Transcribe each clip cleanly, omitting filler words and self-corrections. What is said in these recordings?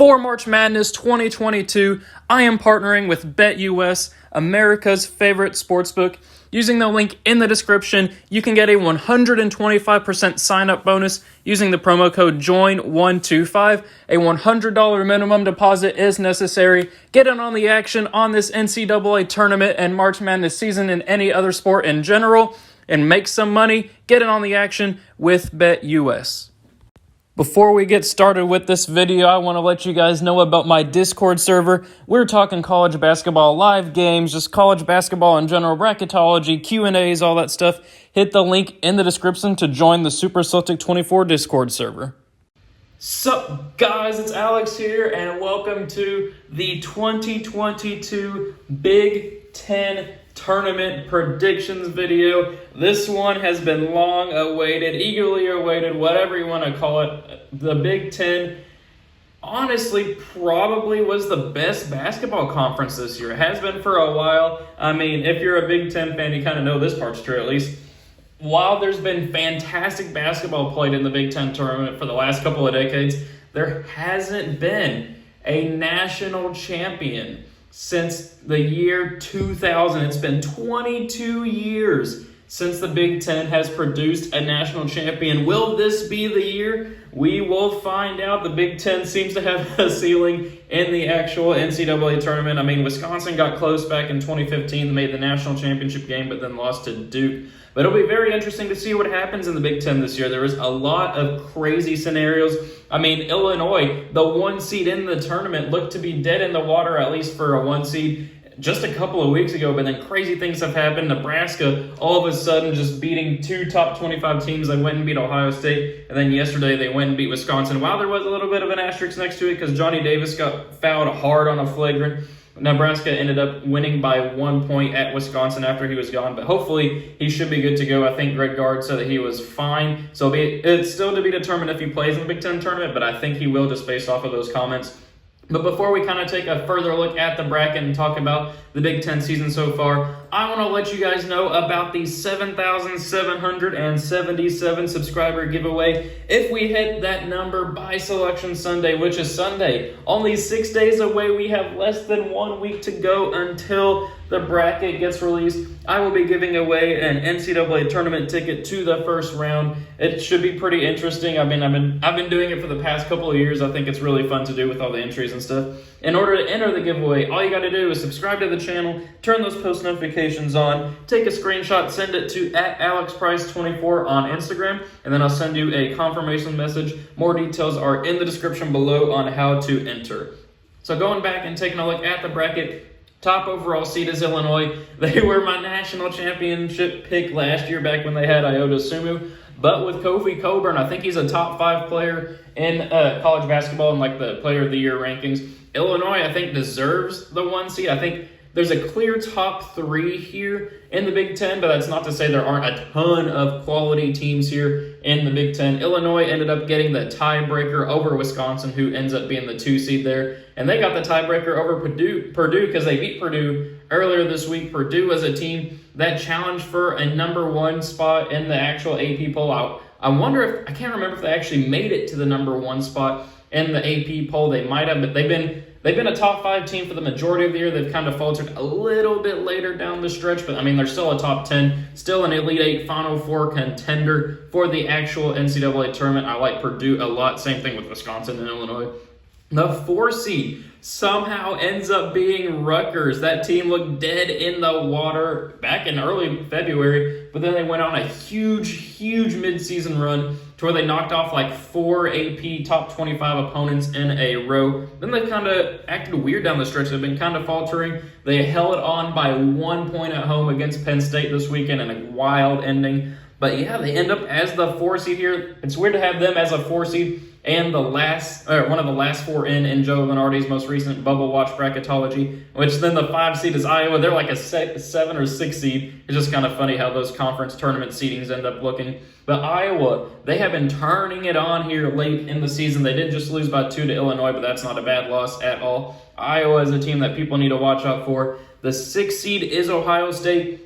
For March Madness 2022, I am partnering with BetUS, America's favorite sportsbook. Using the link in the description, you can get a 125% sign-up bonus using the promo code JOIN125. A $100 minimum deposit is necessary. Get in on the action on this NCAA tournament and March Madness season and any other sport in general, and make some money. Get in on the action with BetUS. Before we get started with this video, I want to let you guys know about my Discord server. We're talking college basketball live games, just college basketball in general, bracketology, Q&As, all that stuff. Hit the link in the description to join the Super Celtic 24 Discord server. Sup guys, it's Alex here, and welcome to the 2022 Big Ten Tournament predictions video. This one has been long awaited, eagerly awaited, whatever you want to call it. The Big Ten honestly probably was the best basketball conference this year. It has been for a while. I mean, if you're a Big Ten fan, you kind of know this part's true at least. While there's been fantastic basketball played in the Big Ten tournament for the last couple of decades, there hasn't been a national champion since the year 2000. It's been 22 years since the Big Ten has produced a national champion. Will this be the year? We will find out. The Big Ten seems to have a ceiling in the actual NCAA tournament. I mean, Wisconsin got close back in 2015, made the national championship game, but then lost to Duke. But it'll be very interesting to see what happens in the Big Ten this year. There is a lot of crazy scenarios. I mean, Illinois, the one seed in the tournament, looked to be dead in the water, at least for a one seed, just a couple of weeks ago. But then crazy things have happened. Nebraska, all of a sudden, just beating two top 25 teams. They went and beat Ohio State. And then yesterday, they went and beat Wisconsin. While there was a little bit of an asterisk next to it because Johnny Davis got fouled hard on a flagrant, Nebraska ended up winning by 1 point at Wisconsin after he was gone, but hopefully he should be good to go. I think Greg Gard said that he was fine, so it's still to be determined if he plays in the Big Ten tournament, but I think he will just based off of those comments. But before we kind of take a further look at the bracket and talk about the Big Ten season so far, I want to let you guys know about the 7,777 subscriber giveaway. If we hit that number by Selection Sunday, which is Sunday, only 6 days away, we have less than 1 week to go until the bracket gets released. I will be giving away an NCAA tournament ticket to the first round. It should be pretty interesting. I've been doing it for the past couple of years. I think it's really fun to do with all the entries and stuff. In order to enter the giveaway, all you got to do is subscribe to the channel, turn those post notifications on, take a screenshot, send it to @AlexPrice24 on Instagram, and then I'll send you a confirmation message. More details are in the description below on how to enter. So going back and taking a look at the bracket, top overall seed is Illinois. They were my national championship pick last year back when they had Iota Sumu. But with Kofi Coburn, I think he's a top 5 player in college basketball in like the player of the year rankings. Illinois, I think, deserves the 1 seed. I think there's a clear top 3 here in the Big Ten, but that's not to say there aren't a ton of quality teams here in the Big Ten. Illinois ended up getting the tiebreaker over Wisconsin, who ends up being the 2 seed there. And they got the tiebreaker over Purdue because they beat Purdue earlier this week. Purdue was a team that challenged for a number 1 spot in the actual AP poll. I wonder I can't remember if they actually made it to the number 1 spot in the AP poll. They might have, but they've been a top 5 team for the majority of the year. They've kind of faltered a little bit later down the stretch, but I mean, they're still a top 10, still an Elite 8 Final 4 contender for the actual NCAA tournament. I like Purdue a lot. Same thing with Wisconsin and Illinois. The 4 seed somehow ends up being Rutgers. That team looked dead in the water back in early February, but then they went on a huge midseason run to where they knocked off like 4 AP top 25 opponents in a row. Then they kind of acted weird down the stretch. They've been kind of faltering. They held on by 1 point at home against Penn State this weekend in a wild ending. But yeah, they end up as the 4 seed here. It's weird to have them as a 4 seed and one of the last 4 in Joe Lunardi's most recent Bubble Watch bracketology, which then the 5 seed is Iowa. They're like a 7 or 6 seed. It's just kind of funny how those conference tournament seedings end up looking. But Iowa, they have been turning it on here late in the season. They did just lose by 2 to Illinois, but that's not a bad loss at all. Iowa is a team that people need to watch out for. The 6 seed is Ohio State.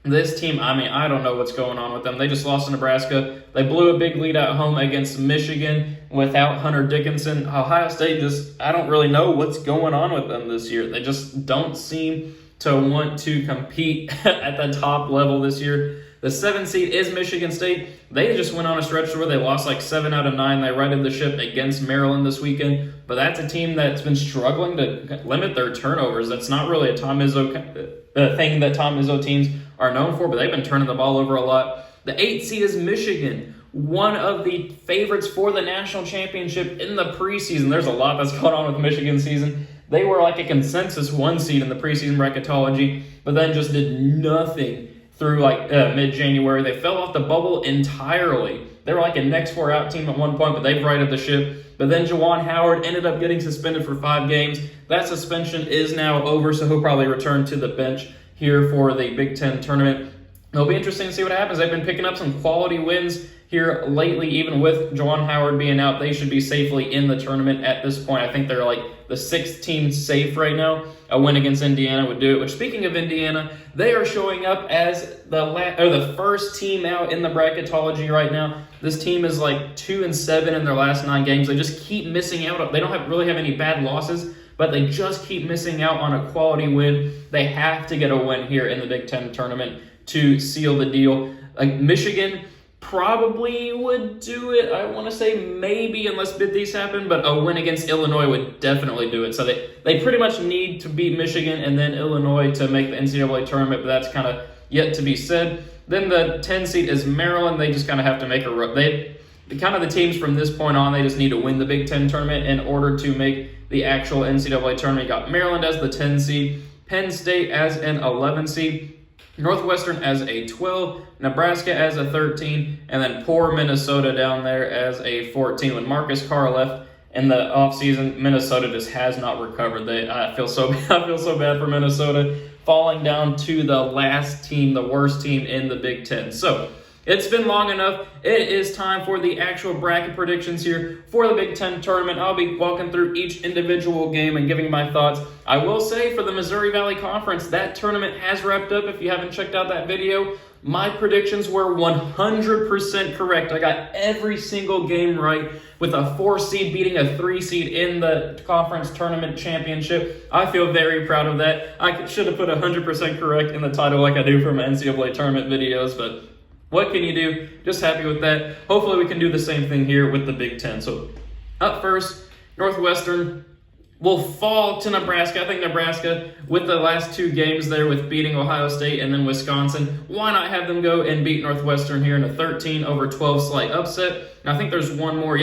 This team, I don't know what's going on with them. They just lost to Nebraska. They blew a big lead at home against Michigan without Hunter Dickinson. Ohio State I don't really know what's going on with them this year. They just don't seem to want to compete at the top level this year. The 7th seed is Michigan State. They just went on a stretch where they lost like 7 out of 9. They righted the ship against Maryland this weekend. But that's a team that's been struggling to limit their turnovers. That's not really a Tom Izzo thing that Tom Izzo teams are known for, but they've been turning the ball over a lot. The 8th seed is Michigan, one of the favorites for the national championship in the preseason. There's a lot that's going on with Michigan season. They were like a consensus 1 seed in the preseason bracketology, but then just did nothing through like mid-January. They fell off the bubble entirely. They were like a next 4 out team at one point, but they've righted the ship. But then Juwan Howard ended up getting suspended for 5 games. That suspension is now over, so he'll probably return to the bench here for the Big Ten tournament. It'll be interesting to see what happens. They've been picking up some quality wins here lately, even with Juwan Howard being out. They should be safely in the tournament at this point. I think they're like the 6th team safe right now. A win against Indiana would do it. Which, speaking of Indiana, they are showing up as the first team out in the bracketology right now. This team is like 2-7 in their last 9 games. They just keep missing out. They don't really have any bad losses, but they just keep missing out on a quality win. They have to get a win here in the Big Ten tournament to seal the deal. Michigan probably would do it. I want to say maybe, unless bid these happen, but a win against Illinois would definitely do it. So they pretty much need to beat Michigan and then Illinois to make the NCAA tournament, but that's kind of yet to be said. Then the 10 seed is Maryland. They just kind of have to make the teams from this point on, they just need to win the Big Ten tournament in order to make the actual NCAA tournament. You got Maryland as the 10 seed, Penn State as an 11 seed, Northwestern as a 12, Nebraska as a 13, and then poor Minnesota down there as a 14. When Marcus Carr left in the offseason, Minnesota just has not recovered. I feel so bad for Minnesota, falling down to the last team, the worst team in the Big Ten. So it's been long enough. It is time for the actual bracket predictions here for the Big Ten tournament. I'll be walking through each individual game and giving my thoughts. I will say for the Missouri Valley Conference, that tournament has wrapped up. If you haven't checked out that video, my predictions were 100% correct. I got every single game right, with a 4 seed beating a 3 seed in the conference tournament championship. I feel very proud of that. I should have put 100% correct in the title like I do for my NCAA tournament videos, but what can you do? Just happy with that. Hopefully we can do the same thing here with the Big Ten. So up first, Northwestern will fall to Nebraska. I think Nebraska, with the last 2 games there, with beating Ohio State and then Wisconsin, why not have them go and beat Northwestern here in a 13-12 slight upset? And I think there's one more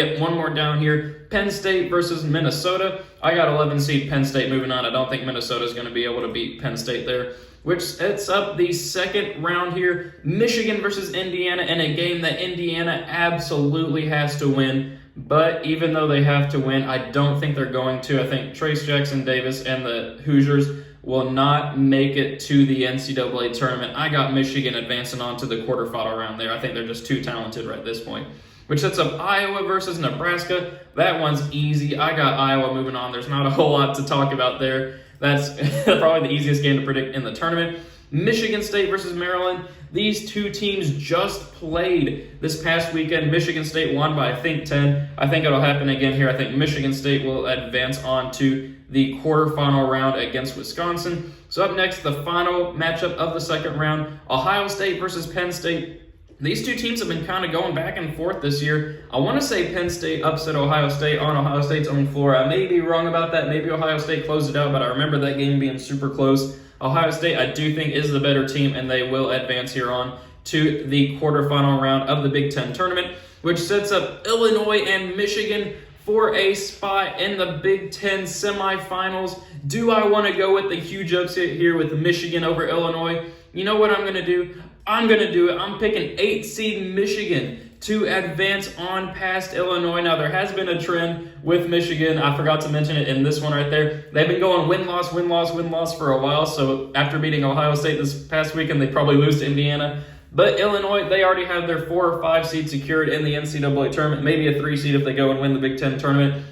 down here. Penn State versus Minnesota. I got 11 seed Penn State moving on. I don't think Minnesota's going to be able to beat Penn State there, which sets up the second round here. Michigan versus Indiana in a game that Indiana absolutely has to win. But even though they have to win, I don't think they're going to. I think Trace Jackson Davis and the Hoosiers will not make it to the NCAA tournament. I got Michigan advancing on to the quarterfinal round there. I think they're just too talented right at this point. Which sets up Iowa versus Nebraska. That one's easy. I got Iowa moving on. There's not a whole lot to talk about there. That's probably the easiest game to predict in the tournament. Michigan State versus Maryland. These 2 teams just played this past weekend. Michigan State won by, I think, 10. I think it'll happen again here. I think Michigan State will advance on to the quarterfinal round against Wisconsin. So up next, the final matchup of the second round, Ohio State versus Penn State. These 2 teams have been kind of going back and forth this year. I want to say Penn State upset Ohio State on Ohio State's own floor. I may be wrong about that. Maybe Ohio State closed it out, but I remember that game being super close. Ohio State, I do think, is the better team, and they will advance here on to the quarterfinal round of the Big Ten tournament, which sets up Illinois and Michigan for a spot in the Big Ten semifinals. Do I want to go with the huge upset here with Michigan over Illinois? You know what I'm going to do? I'm going to do it. I'm picking 8 seed Michigan to advance on past Illinois. Now, there has been a trend with Michigan. I forgot to mention it in this one right there. They've been going win-loss, win-loss, win-loss for a while. So after beating Ohio State this past weekend, they probably lose to Indiana. But Illinois, they already have their 4 or 5 seed secured in the NCAA tournament, maybe a 3 seed if they go and win the Big Ten tournament.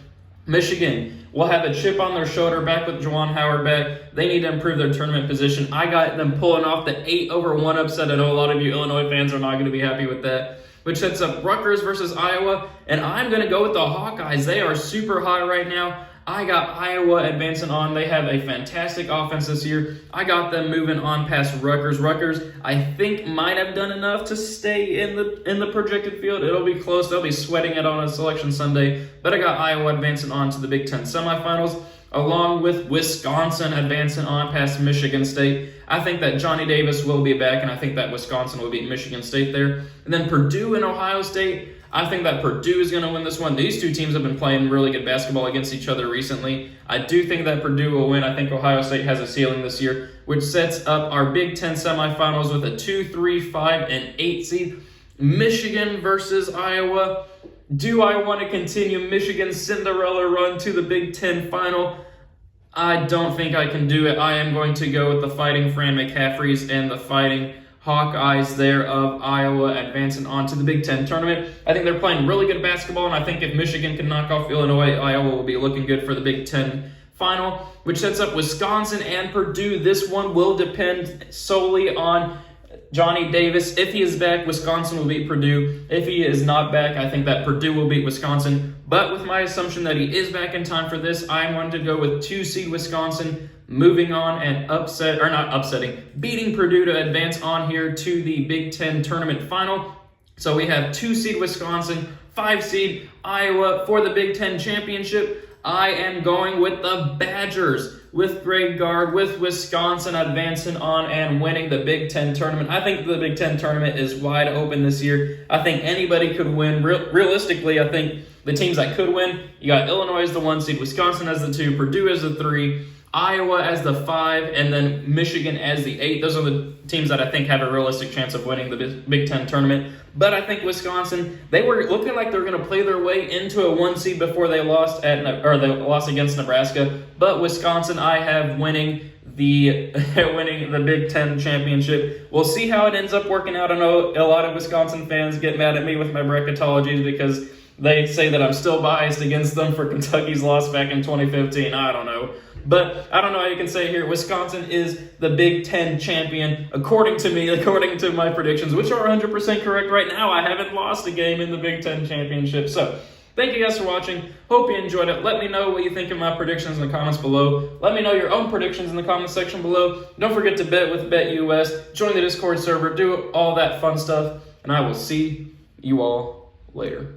Michigan will have a chip on their shoulder back with Juwan Howard back. They need to improve their tournament position. I got them pulling off the 8-1 upset. I know a lot of you Illinois fans are not going to be happy with that, which sets up Rutgers versus Iowa. And I'm going to go with the Hawkeyes. They are super high right now. I got Iowa advancing on. They have a fantastic offense this year. I got them moving on past Rutgers. Rutgers, I think, might have done enough to stay in the projected field. It'll be close. They'll be sweating it on a Selection Sunday. But I got Iowa advancing on to the Big Ten semifinals, along with Wisconsin advancing on past Michigan State. I think that Johnny Davis will be back, and I think that Wisconsin will beat Michigan State there. And then Purdue and Ohio State, I think that Purdue is going to win this one. These two teams have been playing really good basketball against each other recently. I do think that Purdue will win. I think Ohio State has a ceiling this year, which sets up our Big Ten semifinals with a 2, 3, 5, and 8 seed. Michigan versus Iowa. Do I want to continue Michigan's Cinderella run to the Big Ten final? I don't think I can do it. I am going to go with the Fighting Fran McCaffreys and the Fighting Hawkeyes there of Iowa advancing on to the Big Ten tournament. I think they're playing really good basketball, and I think if Michigan can knock off Illinois, Iowa will be looking good for the Big Ten final, which sets up Wisconsin and Purdue. This one will depend solely on Johnny Davis. If he is back, Wisconsin will beat Purdue. If he is not back, I think that Purdue will beat Wisconsin. But with my assumption that he is back in time for this, I'm going to go with 2 seed Wisconsin moving on and beating Purdue to advance on here to the Big Ten tournament final. So we have 2 seed Wisconsin, 5 seed Iowa for the Big Ten championship. I am going with the Badgers, with Greg Gard, with Wisconsin advancing on and winning the Big Ten tournament. I think the Big Ten tournament is wide open this year. I think anybody could win. Realistically, I think the teams that could win, you got Illinois as the 1 seed, Wisconsin as the 2, Purdue as the 3, Iowa as the 5, and then Michigan as the 8. Those are the teams that I think have a realistic chance of winning the Big Ten tournament. But I think Wisconsin, they were looking like they were going to play their way into a 1 seed before they lost against Nebraska. But Wisconsin, I have winning the Big Ten championship. We'll see how it ends up working out. I know a lot of Wisconsin fans get mad at me with my bracketologies because they say that I'm still biased against them for Kentucky's loss back in 2015. I don't know. But I don't know how you can say here, Wisconsin is the Big Ten champion, according to me, according to my predictions, which are 100% correct right now. I haven't lost a game in the Big Ten championship. So thank you guys for watching. Hope you enjoyed it. Let me know what you think of my predictions in the comments below. Let me know your own predictions in the comments section below. Don't forget to bet with BetUS. Join the Discord server. Do all that fun stuff. And I will see you all later.